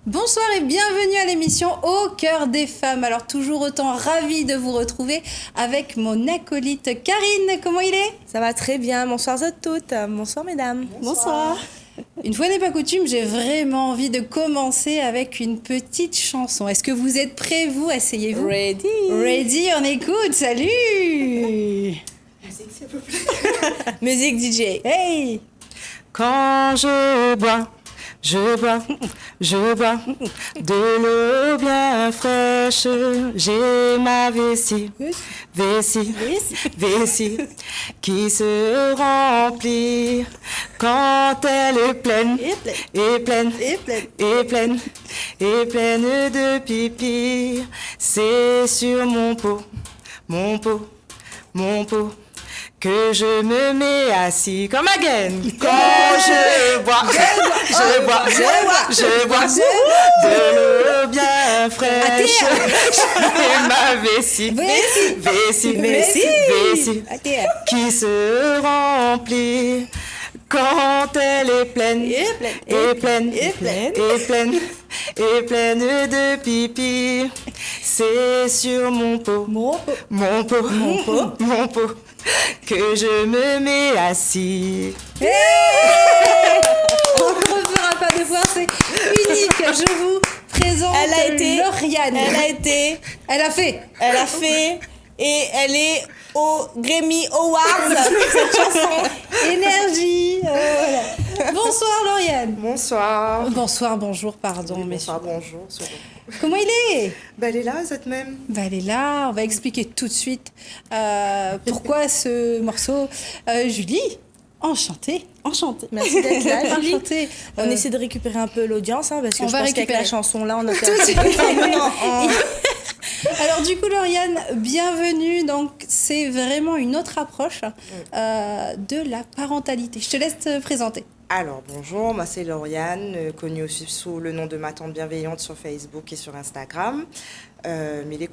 Bonsoir et bienvenue à l'émission Au cœur des femmes. Alors toujours autant ravie de vous retrouver avec mon acolyte Karine. Comment il est ? Ça va très bien. Bonsoir à toutes. Bonsoir mesdames. Bonsoir. Une fois n'est pas coutume, j'ai vraiment envie de commencer avec une petite chanson. Est-ce que vous êtes prêts, vous ? Essayez-vous. Ready. Ready, on écoute. Salut. Musique s'il vous plaît. Musique DJ. Hey. Quand je bois de l'eau bien fraîche, j'ai ma vessie qui se remplit quand elle est pleine de pipi. C'est sur mon pot que je me mets assis comme again. Quand je bois de l'eau bien fraîche, j'ai ma vessie qui se remplit quand elle est pleine de pipi. C'est sur mon pot que je me mets assis. On ne refera pas de fois, c'est unique. Je vous présente Lauriane. Elle a fait. Et elle est au Grammy Awards, cette chanson. Énergie. Voilà. Bonsoir Lauriane. Bonsoir. Bonjour, pardon. Bonsoir, bonjour. Comment il est ? Elle est là, cette même. Elle est là. On va expliquer tout de suite pourquoi ce morceau. Julie, enchantée. Merci d'être là, Julie. Enchantée. On essaie de récupérer un peu l'audience, parce que on je va pense qu'avec récupérer. la chanson là, on a fait Tout de suite. un Alors du coup, Lauriane, bienvenue. Donc, c'est vraiment une autre approche de la parentalité. Je te laisse te présenter. Alors, bonjour, moi c'est Lauriane, connue aussi sous le nom de ma tante bienveillante sur Facebook et sur Instagram. Mais les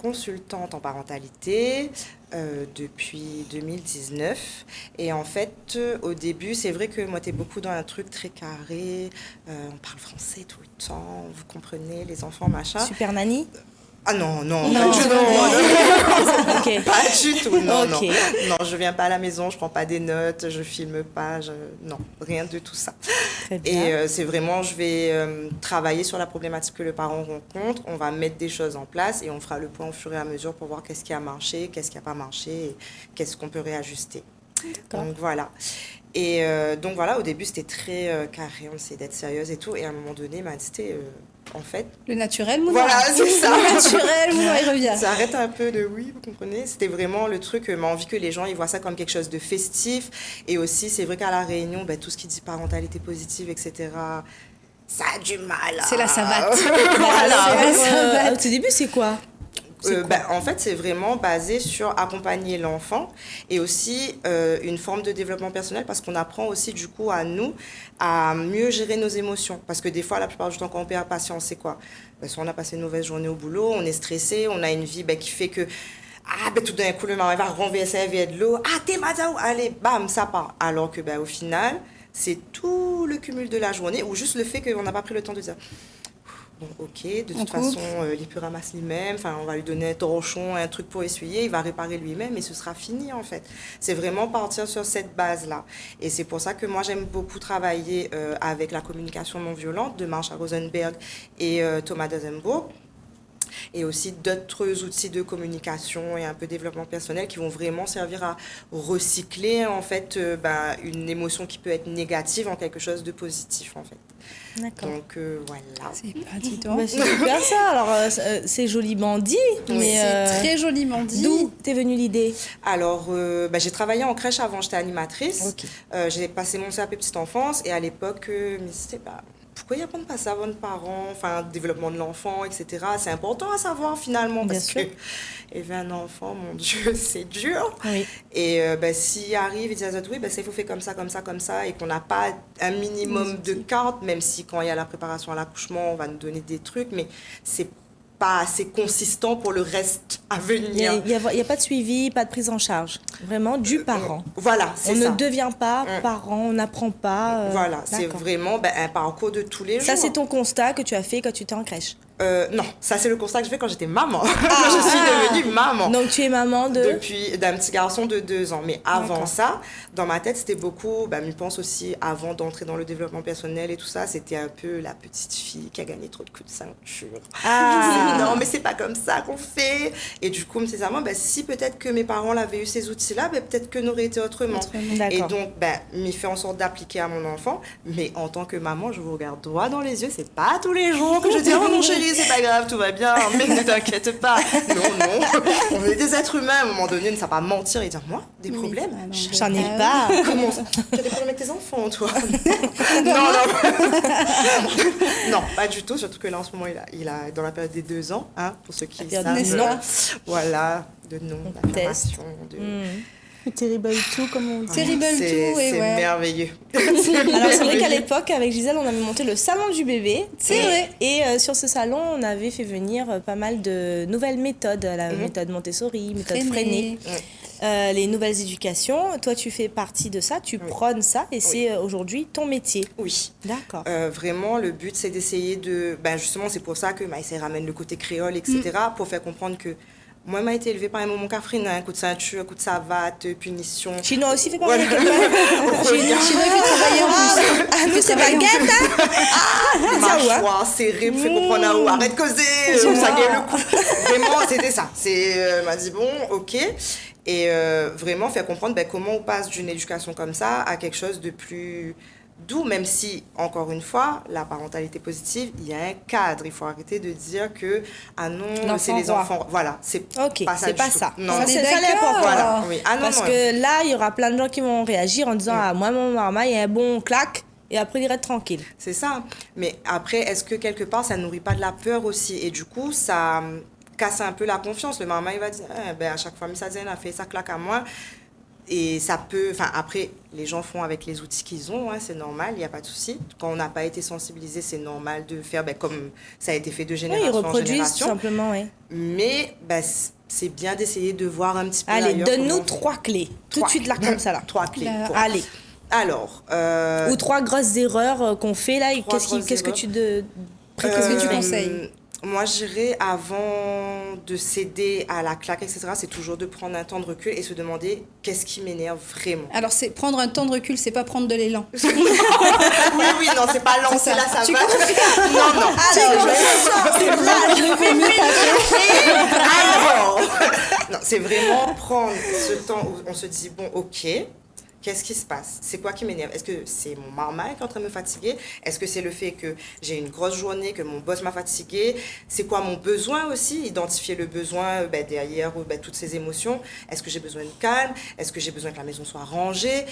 consultante en parentalité depuis 2019. Et en fait, au début, c'est vrai que moi, t'es beaucoup dans un truc très carré. On parle français tout le temps, vous comprenez, les enfants, machin. Super nanny. Ah non, Ok. pas du tout, non. Ok. Non, je viens pas à la maison, je prends pas des notes, je filme pas, non, rien de tout ça. Très bien. Et c'est vraiment, je vais travailler sur la problématique que le parent rencontre, on va mettre des choses en place et on fera le point au fur et à mesure pour voir qu'est-ce qui a marché, qu'est-ce qui a pas marché et qu'est-ce qu'on peut réajuster. D'accord. Donc voilà. Et donc voilà, au début c'était très carré, on essayait d'être sérieuse et tout, et à un moment donné, c'était en fait... Le naturel, mon Voilà, c'est ça. Le naturel, mon il revient. Ça arrête un peu de oui, vous comprenez. C'était vraiment le truc, m'a envie que les gens ils voient ça comme quelque chose de festif. Et aussi, c'est vrai qu'à La Réunion, tout ce qui dit parentalité positive, etc., ça a du mal. C'est la savate. Au tout début, c'est quoi ? En fait, c'est vraiment basé sur accompagner l'enfant et aussi une forme de développement personnel parce qu'on apprend aussi du coup à nous à mieux gérer nos émotions. Parce que des fois, la plupart du temps, quand on perd patience, c'est quoi ? Soit on a passé une mauvaise journée au boulot, on est stressé, on a une vie qui fait que tout d'un coup, le mari va renverser un verre de l'eau. T'es madame, allez, bam, ça part. Alors que au final, c'est tout le cumul de la journée ou juste le fait qu'on n'a pas pris le temps de dire... Bon, ok, de toute façon, il peut ramasser lui-même, on va lui donner un torchon, un truc pour essuyer, il va réparer lui-même et ce sera fini en fait. C'est vraiment partir sur cette base-là. Et c'est pour ça que moi j'aime beaucoup travailler avec la communication non violente de Marsha Rosenberg et Thomas Dazenbourg. Et aussi d'autres outils de communication et un peu développement personnel qui vont vraiment servir à recycler en fait une émotion qui peut être négative en quelque chose de positif en fait. D'accord. Donc voilà. C'est pas du tout. C'est super ça. Alors, c'est joliment dit. Mais C'est très joliment dit. D'où t'es venue l'idée ? Alors, j'ai travaillé en crèche avant, j'étais animatrice. Okay. J'ai passé mon CAP petite enfance et à l'époque, je me disais, pourquoi il apprennent pas ça à vos parents, développement de l'enfant, etc. C'est important à savoir finalement parce que élever un enfant, mon Dieu, c'est dur. Oui. Et s'il arrive, il dit oui, ça il faut faire comme ça, et qu'on n'a pas un minimum de cartes, même si quand il y a la préparation à l'accouchement, on va nous donner des trucs, mais c'est pas assez consistant pour le reste à Il n'y venir. a pas de suivi, pas de prise en charge. Vraiment du parent. Voilà, c'est On ça. ne devient pas parent, on n'apprend pas. Voilà, c'est d'accord. vraiment un parcours de tous les jours. Ça, c'est ton constat que tu as fait quand tu étais en crèche. Non, ça c'est le constat que je fais quand j'étais maman. Quand je suis devenue maman. Donc tu es maman d'un Petit garçon de 2 ans. Mais avant D'accord. ça, dans ma tête, c'était beaucoup, je pense aussi, avant d'entrer dans le développement personnel et tout ça, c'était un peu la petite fille qui a gagné trop de coups de ceinture. Ah. Non, mais c'est pas comme ça qu'on fait. Et du coup, nécessairement, si peut-être que mes parents avaient eu ces outils-là, peut-être que n'aurait été autrement. D'accord. Et donc, m'y fait en sorte d'appliquer à mon enfant. Mais en tant que maman, je vous regarde droit dans les yeux. C'est pas tous les jours que je dis, oh mon chéri, c'est pas grave, tout va bien, mais ne t'inquiète pas. Non, on est des êtres humains. À un moment donné, ne ça pas mentir et dire, moi, des problèmes. J'en ai pas. Comment ça? Tu as des problèmes avec tes enfants, toi? Non. Non, pas du tout. Surtout que là, en ce moment, il a dans la période des 2 ans, hein, pour ceux qui période savent. des noms. Voilà, de noms, d'affirmation, de... Terrible tout, comme on dit. Terrible tout, et c'est ouais. merveilleux. Alors c'est vrai qu'à l'époque, avec Gisèle, on avait monté le salon du bébé. C'est vrai. Et sur ce salon, on avait fait venir pas mal de nouvelles méthodes. La méthode Montessori, méthode Freinet. Les nouvelles éducations. Toi, tu fais partie de ça, tu prônes ça et c'est aujourd'hui ton métier. Oui. D'accord. Vraiment, le but, c'est d'essayer de... justement, c'est pour ça que Maïsé ramène le côté créole, etc., pour faire comprendre que moi, m'a été élevée par un moment cafrinin, coup de ceinture, coup de savate, punition. Chinois aussi fait pas mal de Chinois qui travaillait en plus. Ah, mais c'est baguette, hein? Mâchoire serrée, pour faire comprendre à où, arrête de causer, ça gagne le coup. Vraiment, c'était ça. M'a dit, bon, ok. Et vraiment faire comprendre comment on passe d'une éducation comme ça à quelque chose de plus doux, même si, encore une fois, la parentalité positive, il y a un cadre. Il faut arrêter de dire que, ah non, c'est les enfants. Voilà, c'est Ok, pas ça. c'est du pas tout. ça. Non, Ça, c'est d'accord. l'important. voilà. Oui. Ah non, Parce non. que là, il y aura plein de gens qui vont réagir en disant ah, moi, mon maman, il y a un bon claque, et après, il ira être tranquille. C'est ça. Mais après, est-ce que quelque part, ça nourrit pas de la peur aussi? Et du coup, ça casse un peu la confiance. Le maman, il va dire, à chaque fois, ça a fait ça claque à moi. Et ça peut... après, les gens font avec les outils qu'ils ont, hein, c'est normal, il n'y a pas de souci. Quand on n'a pas été sensibilisé, c'est normal de faire comme ça a été fait de Oui, ils génération en reproduisent tout génération. simplement, oui. Mais c'est bien d'essayer de voir un petit peu Allez, ailleurs donne-nous comment on 3 clés. Tout de 3 suite, là, comme ça, là. 3 clés. Pour- Allez. Alors... Ou 3 grosses erreurs qu'on fait, là. et 3 Qu'est-ce que grosses tu Qu'est-ce que tu conseilles? Moi, je dirais, avant de céder à la claque, etc., c'est toujours de prendre un temps de recul et se demander qu'est-ce qui m'énerve vraiment. Alors, c'est prendre un temps de recul, c'est pas prendre de l'élan. Oui, non, c'est pas lancer là, ça Tu va. confirmes? Non. Alors, non, c'est vraiment prendre ce temps où on se dit, bon, ok, qu'est-ce qui se passe? C'est quoi qui m'énerve? Est-ce que c'est mon marmaille qui est en train de me fatiguer? Est-ce que c'est le fait que j'ai une grosse journée, que mon boss m'a fatiguée? C'est quoi mon besoin aussi? Identifier le besoin derrière toutes ces émotions. Est-ce que j'ai besoin de calme? Est-ce que j'ai besoin que la maison soit rangée?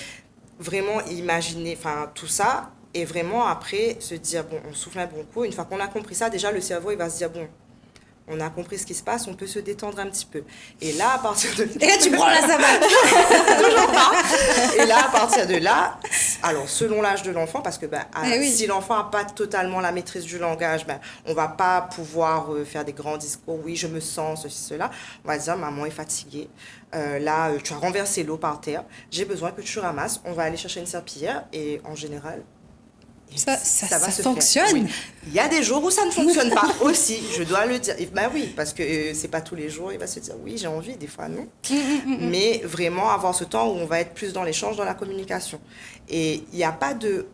Vraiment imaginer tout ça. Et vraiment après se dire, bon, on souffle un bon coup. Une fois qu'on a compris ça, déjà le cerveau, il va se dire, bon, on a compris ce qui se passe, on peut se détendre un petit peu. Et là, à partir de... Et là, tu prends la savate. Toujours pas. Et là, à partir de là, alors selon l'âge de l'enfant, parce que si l'enfant n'a pas totalement la maîtrise du langage, on ne va pas pouvoir faire des grands discours, oui, je me sens, ceci, cela. On va dire, maman est fatiguée. Là, tu as renversé l'eau par terre. J'ai besoin que tu ramasses. On va aller chercher une serpillière. Et en général... Ça va se fonctionne. faire. Oui. Il y a des jours où ça ne fonctionne pas aussi, je dois le dire. Oui, parce que c'est pas tous les jours, il va se dire oui, j'ai envie, des fois non. Mais vraiment avoir ce temps où on va être plus dans l'échange, dans la communication. Et il n'y a pas de,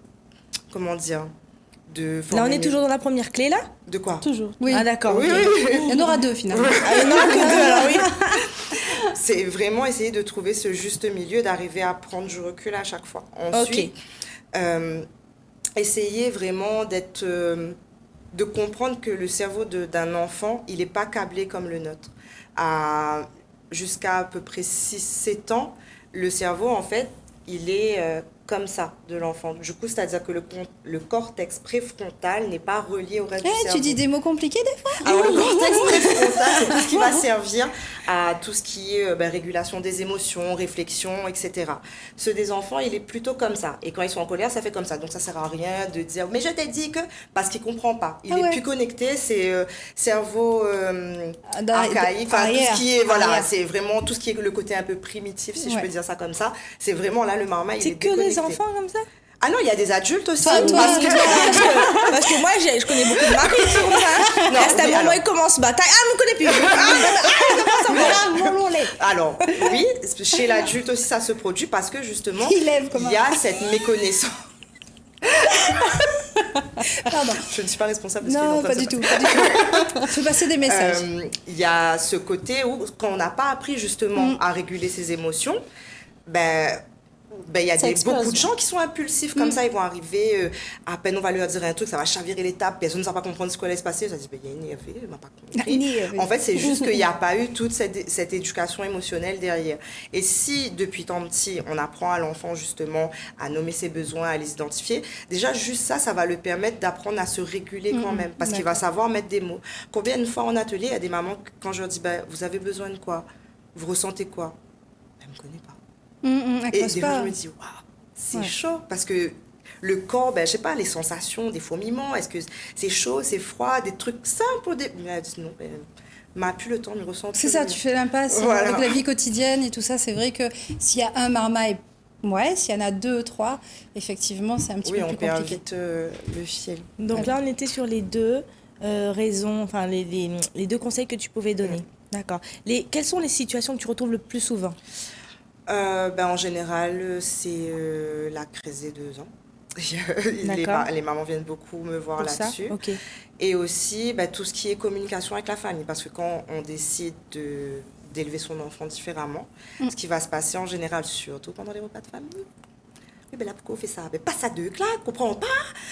comment dire, de... Là, on est toujours dans la première clé, là? De quoi? Toujours. Oui. Ah, d'accord. Oui, ok. oui. Il y en aura 2 finalement. Ah, il y en aura que 2, alors oui. C'est vraiment essayer de trouver ce juste milieu, d'arriver à prendre du recul à chaque fois. Ensuite, essayer vraiment de comprendre que le cerveau d'un enfant, il n'est pas câblé comme le nôtre. Jusqu'à à peu près 6-7 ans, le cerveau, en fait, il est comme ça de l'enfant. Du coup, c'est-à-dire que le cortex préfrontal n'est pas relié au reste du cerveau. Tu dis des mots compliqués des fois. Alors, le cortex préfrontal, c'est tout ce qui va servir à tout ce qui est régulation des émotions, réflexion, etc. Ceux des enfants, il est plutôt comme ça. Et quand ils sont en colère, ça fait comme ça. Donc, ça sert à rien de dire « mais je t'ai dit que… » parce qu'il ne comprend pas. Il est plus connecté, c'est cerveau archaïque, enfin, tout ce qui est… Voilà, c'est vraiment tout ce qui est le côté un peu primitif, si je peux dire ça comme ça. C'est vraiment là, le marma, il est déconnecté. C'est que les enfants comme ça? Ah non, il y a des adultes aussi. Parce que moi, je connais beaucoup de maris sur ça. Non, à un moment, ils commencent bataille. Ah, je ne connais plus. Alors, oui, chez l'adulte aussi, ça se produit parce que justement, il y a cette méconnaissance. Pardon. Je ne suis pas responsable de ce Non, pas du tout. Je fais passer des messages. Il y a ce côté où, quand on n'a pas appris justement à réguler ses émotions, il y a beaucoup de gens qui sont impulsifs comme ça, ils vont arriver, à peine on va leur dire un truc, ça va chavirer l'étape, personne ne va pas comprendre ce qui allait se passer, ça dit, il est énervé, il m'a pas compris. En fait, c'est juste qu'il n'y a pas eu toute cette éducation émotionnelle derrière. Et si, depuis tant petit, on apprend à l'enfant justement à nommer ses besoins, à les identifier, déjà juste ça, ça va le permettre d'apprendre à se réguler quand même, parce qu'il va savoir mettre des mots. Combien de fois en atelier, il y a des mamans, quand je leur dis, vous avez besoin de quoi? Vous ressentez quoi? Elle ne me connaît pas. Et des fois, je me dis, waouh, c'est chaud. Parce que le corps, je sais pas, les sensations, des fourmillements, est-ce que c'est chaud, c'est froid, des trucs simples. Mais elle dit non, m'a plus le temps de me ressentir. C'est ça, tu fais l'impasse avec la vie quotidienne et tout ça. C'est vrai que s'il y a un marmaille, s'il y en a 2, 3, effectivement, c'est un petit peu plus compliqué. Oui, on perd vite le fil. Donc là, on était sur les deux raisons, enfin, les deux conseils que tu pouvais donner. D'accord. Quelles sont les situations que tu retrouves le plus souvent? En général, c'est la crise des 2 ans. Les mamans viennent beaucoup me voir là-dessus. Et aussi, tout ce qui est communication avec la famille. Parce que quand on décide d'élever son enfant différemment, ce qui va se passer en général, surtout pendant les repas de famille, là, pourquoi on fait ça? Pas ça deux claques, comprends pas.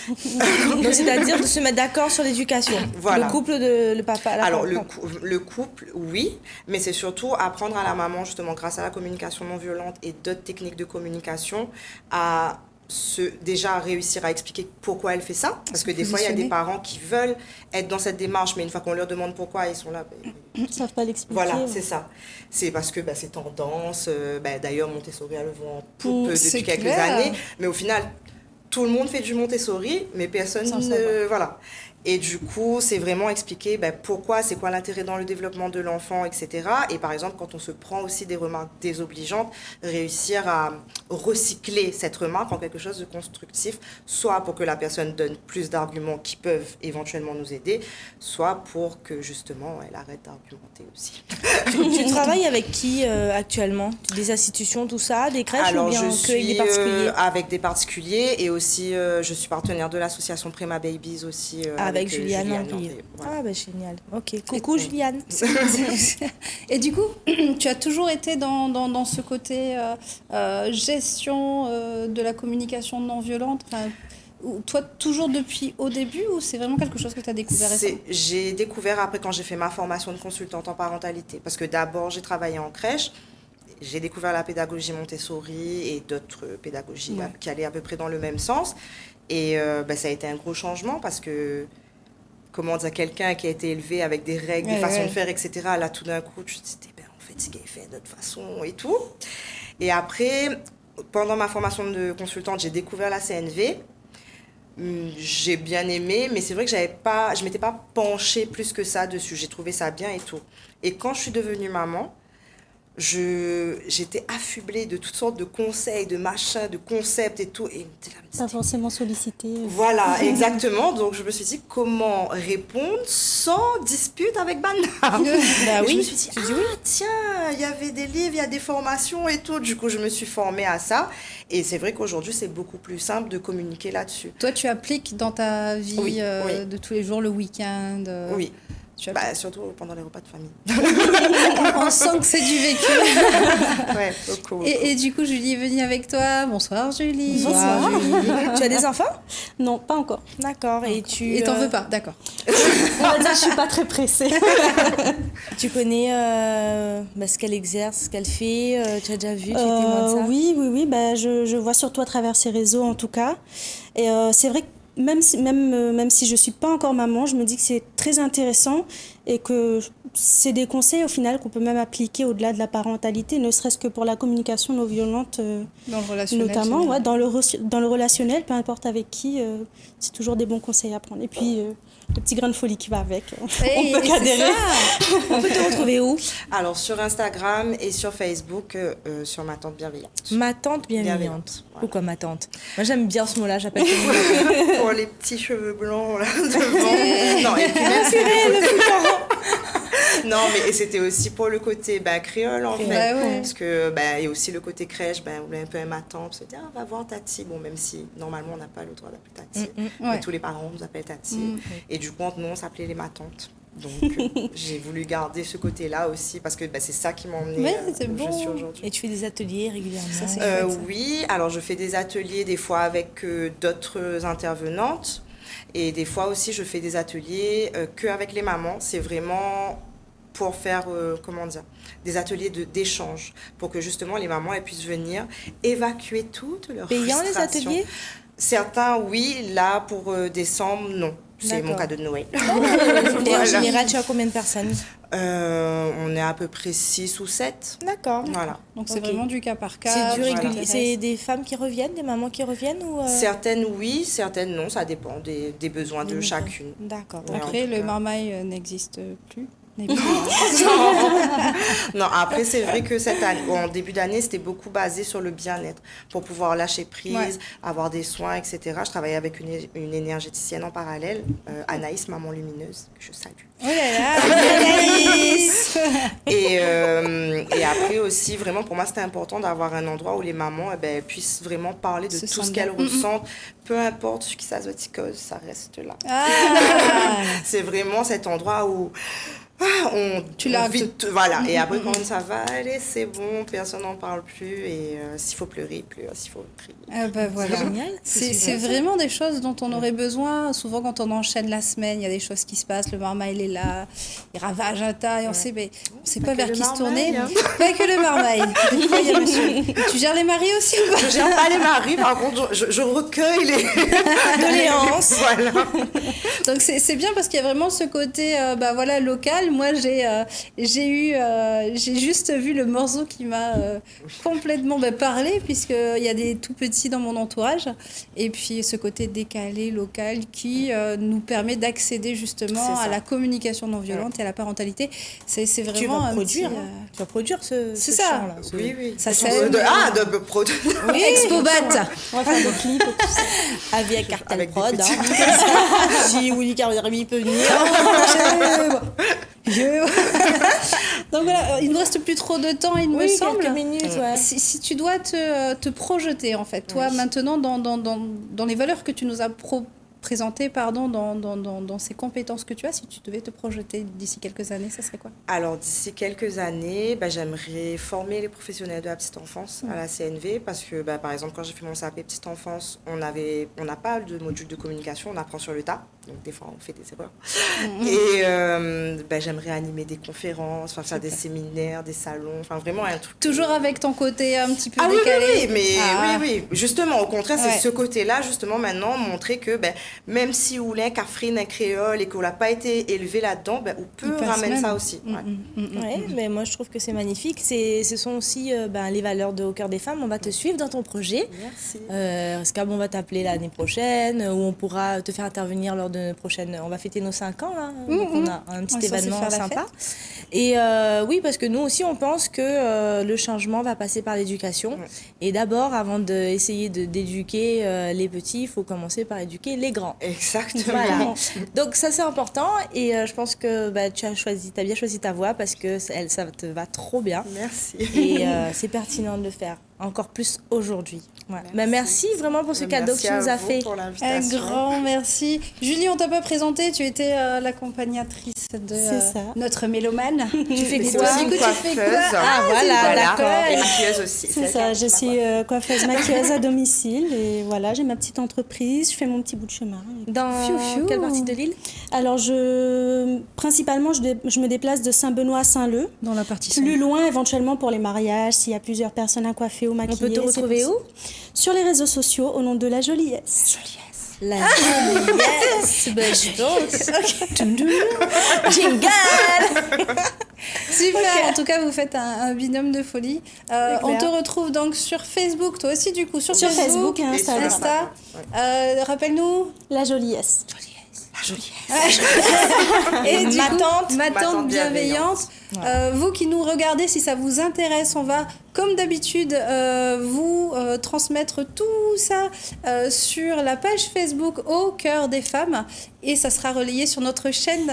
Donc, c'est-à-dire de se mettre d'accord sur l'éducation. Voilà. Le couple de le papa. Alors, le couple, oui, mais c'est surtout apprendre à la maman, justement, grâce à la communication non violente et d'autres techniques de communication, à déjà réussir à expliquer pourquoi elle fait ça. Parce que des fois, il y a des parents qui veulent être dans cette démarche, mais une fois qu'on leur demande pourquoi, ils sont là. Ils ne savent pas l'expliquer. Voilà, c'est ça. C'est parce que c'est tendance. D'ailleurs, Montessori a le vent en poupe depuis quelques années. Mais au final, tout le monde fait du Montessori, mais personne ne... Voilà. Et du coup, c'est vraiment expliquer pourquoi, c'est quoi l'intérêt dans le développement de l'enfant, etc. Et par exemple, quand on se prend aussi des remarques désobligeantes, réussir à recycler cette remarque en quelque chose de constructif, soit pour que la personne donne plus d'arguments qui peuvent éventuellement nous aider, soit pour que justement, elle arrête d'argumenter aussi. Tu travailles avec qui actuellement? Des institutions, tout ça, des crèches? Alors, ou bien je suis suis des particuliers avec des particuliers et aussi je suis partenaire de l'association Prima Babies aussi. Avec Juliane Henry. Voilà. Ah, génial. Ok, coucou Juliane. Et du coup, tu as toujours été dans ce côté gestion de la communication non violente, toi, toujours depuis au début, ou c'est vraiment quelque chose que tu as découvert récemment? J'ai découvert après quand j'ai fait ma formation de consultante en parentalité. Parce que d'abord, j'ai travaillé en crèche. J'ai découvert la pédagogie Montessori et d'autres pédagogies qui allaient à peu près dans le même sens. Et ça a été un gros changement parce que, comment dire, quelqu'un qui a été élevé avec des règles, des façons de faire, etc., là, tout d'un coup, tu te dis, en fait, c'est qu'il fait d'autres façons et tout. Et après, pendant ma formation de consultante, j'ai découvert la CNV. J'ai bien aimé, mais c'est vrai que je ne m'étais pas penchée plus que ça dessus. J'ai trouvé ça bien et tout. Et quand je suis devenue maman, j'étais affublée de toutes sortes de conseils, de machins, de concepts et tout. Et pas forcément sollicité. Voilà, exactement. Donc je me suis dit comment répondre sans dispute avec Banda. Je me suis dit, tiens, il y avait des livres, il y a des formations et tout. Du coup, je me suis formée à ça. Et c'est vrai qu'aujourd'hui, c'est beaucoup plus simple de communiquer là-dessus. Toi, tu appliques dans ta vie de tous les jours, le week-end Oui. Surtout pendant les repas de famille. On sent que c'est du vécu. Ouais, beaucoup. Et du coup, Julie est venue avec toi. Bonsoir, Julie. Bonsoir. Tu as des enfants? Non, pas encore. D'accord. Et t'en veux pas, d'accord. On va dire que je suis pas très pressée. Tu connais ce qu'elle exerce, ce qu'elle fait? Tu as déjà vu? Tu es témoin de ça? Oui. Je vois surtout à travers ses réseaux en tout cas. Et c'est vrai que même si je suis pas encore maman, je me dis que c'est très intéressant et que c'est des conseils au final qu'on peut même appliquer au-delà de la parentalité, ne serait-ce que pour la communication non violente, dans le relationnel, notamment, dans le relationnel, peu importe avec qui, c'est toujours des bons conseils à prendre. Et puis le petit grain de folie qui va avec, on peut qu'adhérer. On peut te retrouver où? Alors, sur Instagram et sur Facebook, sur Ma Tante Bienveillante. Ma tante bienveillante. Voilà. Pourquoi ma tante? Moi, j'aime bien ce mot-là, j'appelle tout le monde. Pour les petits cheveux blancs, là, devant. Non, et puis même non, mais c'était aussi pour le côté créole, en fait. Bah ouais. Parce que, il y a aussi le côté crèche, on voulait un peu ma tante, se dire, va voir Tati. Bon, même si, normalement, on n'a pas le droit d'appeler Tati. Mais Ouais. tous les parents nous appellent Tati. Et du coup, nous, on s'appelait les matantes. Donc, j'ai voulu garder ce côté-là aussi, parce que c'est ça qui m'a emmenée Ouais, c'est où bon. je suis aujourd'hui. Et tu fais des ateliers régulièrement? Ça, c'est chouette. Oui, alors je fais des ateliers des fois avec d'autres intervenantes. Et des fois aussi, je fais des ateliers qu'avec les mamans. C'est vraiment pour faire, des ateliers d'échange, pour que justement les mamans elles puissent venir évacuer toutes leurs Payants les frustrations. ateliers? Certains, oui. Là, pour décembre, non. C'est mon D'accord. cadeau de Noël. Et en général, tu as combien de personnes? On est à peu près 6 ou 7. D'accord. Voilà. Donc c'est Ok. vraiment du cas par cas. C'est du voilà. régulier. C'est des femmes qui reviennent, des mamans qui reviennent ou Certaines, oui. Certaines, non. Ça dépend des besoins de chacune. D'accord. Ouais, Après, en tout le cas. marmaille n'existe plus. N'est plus. Non, après, c'est vrai que cette année, en début d'année, c'était beaucoup basé sur le bien-être pour pouvoir lâcher prise, Ouais. avoir des soins, etc. Je travaillais avec une énergéticienne en parallèle, Anaïs, maman lumineuse, que je salue. Oh là là, Anaïs. Et après aussi, vraiment, pour moi, c'était important d'avoir un endroit où les mamans puissent vraiment parler de Se tout ce sentent qu'elles bien. ressentent. Peu importe ce qui s'azoticose, ça reste là. Ah. C'est vraiment cet endroit où Tu on largues vit voilà. Et après, quand ça va, allez, c'est bon, personne n'en parle plus. Et s'il faut pleurer, il pleure. S'il faut crier. Ah bah voilà. C'est génial. C'est vraiment des choses dont on aurait besoin. Souvent, quand on enchaîne la semaine, il y a des choses qui se passent. Le marmaille, il est là, il ravage un tas et on sait, mais on sait pas que vers le qui se tourner. marmaille, hein. Pas que le marmaille. Des fois, il y a monsieur. Tu gères les maris aussi ou pas? Je gère pas les maris, par contre, je recueille les Doléances. Voilà. Donc c'est bien parce qu'il y a vraiment ce côté local. Moi j'ai juste vu le morceau qui m'a complètement parlé, puisqu'il y a des tout petits dans mon entourage, et puis ce côté décalé local qui nous permet d'accéder justement C'est à ça. la communication non violente et à la parentalité. C'est vraiment Tu vas un produire. petit, Tu vas produire ce C'est ça. chant-là. Oui, oui. Ça De- sert. de Expobat. On va faire des clips et tout ça. Avec Cartel Avec des Prod. petits- Si Willy Carverby peut venir. Donc voilà, il ne reste plus trop de temps, il me Oui, semble. quelques minutes, ouais. Si tu dois te projeter, en fait, toi, maintenant, dans les valeurs que tu nous as présentées, dans ces compétences que tu as, si tu devais te projeter d'ici quelques années, ça serait quoi? Alors, d'ici quelques années, j'aimerais former les professionnels de la petite enfance à la CNV parce que, par exemple, quand j'ai fait mon CAP petite enfance, on n'a pas de module de communication, on apprend sur le tas. Donc, des fois, on fait des erreurs. Et j'aimerais animer des conférences, faire des séminaires, des salons, enfin, vraiment un truc. Toujours avec ton côté un petit peu Ah oui, décalé. oui, mais Ah. oui. Justement, au contraire, Ouais. c'est ce côté-là, justement, maintenant, montrer que même si on est Catherine, un créole et qu'on n'a pas été élevé là-dedans, on peut Il passe ramener même. ça aussi. Ouais. Ouais, mais moi je trouve que c'est magnifique. Ce sont aussi les valeurs de Au cœur des femmes. On va te suivre dans ton projet. Merci. Scab, on va t'appeler l'année prochaine, où on pourra te faire intervenir lors de prochaine. On va fêter nos 5 ans, là. Donc on a un petit On est censé événement faire la sympa. Et oui, parce que nous aussi, on pense que le changement va passer par l'éducation. Et d'abord, avant d'essayer d'éduquer les petits, il faut commencer par éduquer les grands. Exactement. Voilà. Donc ça c'est important et je pense que tu as bien choisi ta voie parce que ça te va trop bien Merci. et c'est pertinent de le faire encore plus aujourd'hui. Voilà. Merci vraiment pour ce cadeau que Merci tu nous à as vous fait. pour Un l'invitation. grand merci. Julie, on t'a pas présenté, tu étais l'accompagnatrice de C'est ça. notre mélomane. Tu fais Mais c'est quoi? aussi une Du coup, tu fais coiffeuse. quoi? Ah, voilà, d'accord. Et maquilleuse aussi. C'est ça, je suis coiffeuse maquilleuse à domicile et voilà, j'ai ma petite entreprise, je fais mon petit bout de chemin. Dans Fiu, fiu. quelle partie de l'île? Alors, principalement, je me déplace de Saint-Benoît à Saint-Leu. Dans la partie Plus loin, éventuellement, pour les mariages, s'il y a plusieurs personnes à coiffer ou On maquiller. peut te c'est retrouver où? possible. Sur les réseaux sociaux, au nom de La Joliesse. La Joliesse. Ben, je pense. Jingle. Super, Ok. en tout cas, vous faites un binôme de folie. On te retrouve donc sur Facebook, toi aussi, du coup, sur Facebook et Et sur Instagram. Insta. Rappelle-nous. La Joliesse. Et du Ma coup, tante. ma Ma tante tante bienveillante. Vous qui nous regardez, si ça vous intéresse, on va, comme d'habitude, vous transmettre tout ça sur la page Facebook Au Cœur des Femmes. Et ça sera relayé sur notre chaîne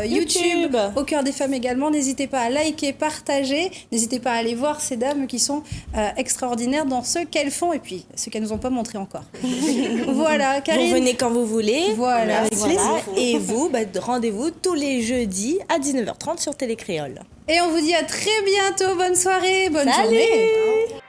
YouTube Au Cœur des Femmes également. N'hésitez pas à liker, partager. N'hésitez pas à aller voir ces dames qui sont extraordinaires dans ce qu'elles font et puis ce qu'elles nous ont pas montré encore. Voilà, Vous Karine. venez quand vous voulez. Voilà. Avec plaisir. Et vous, bah, rendez-vous tous les jeudis à 19h30 sur Télécréole. Et on vous dit à très bientôt. Bonne soirée, bonne Salut. journée.